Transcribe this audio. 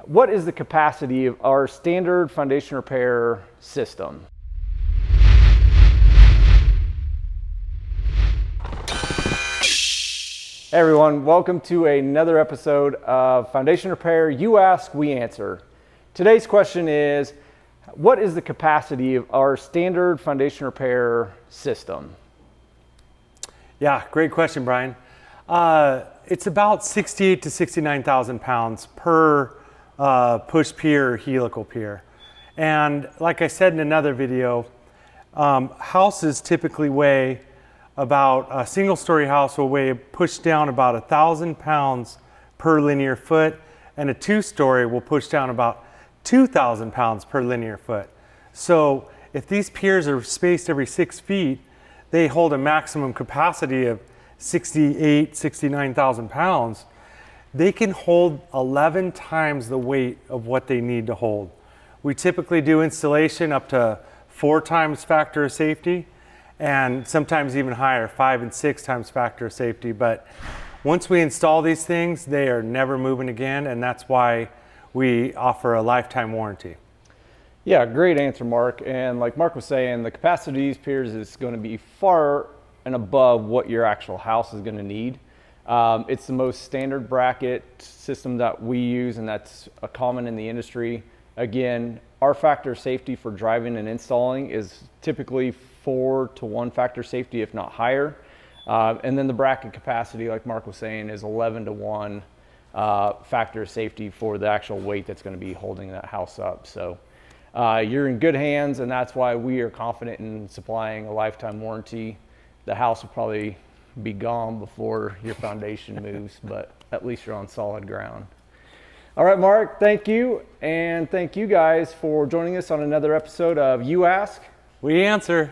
What is the capacity of our standard foundation repair system? Hey everyone, welcome to another episode of Foundation Repair. You ask, we answer. Today's question is, what is the capacity of our standard foundation repair system? Yeah, great question, Brian. It's about 68 to 69,000 pounds per push pier or helical pier. And like I said in another video, houses typically weigh about, a single story house will weigh push down about 1,000 pounds per linear foot, and a two-story will push down about 2,000 pounds per linear foot. So if these piers are spaced every 6 feet, they hold a maximum capacity of 68, 69,000 pounds. They can hold 11 times the weight of what they need to hold. We typically do installation up to 4 times factor of safety, and sometimes even higher, 5 and 6 times factor of safety. But once we install these things, they are never moving again, and that's why we offer a lifetime warranty. Yeah, great answer, Mark. And like Mark was saying, the capacity of these piers is going to be far and above what your actual house is going to need. It's the most standard bracket system that we use, and that's common in the industry. Again, our factor of safety for driving and installing is typically 4 to 1 factor safety, if not higher. And then the bracket capacity, like Mark was saying, is 11 to 1 factor of safety for the actual weight that's going to be holding that house up. So you're in good hands, and that's why we are confident in supplying a lifetime warranty. The house will probably be gone before your foundation moves, but at least you're on solid ground. All right, Mark, thank you. And thank you guys for joining us on another episode of You Ask, We Answer.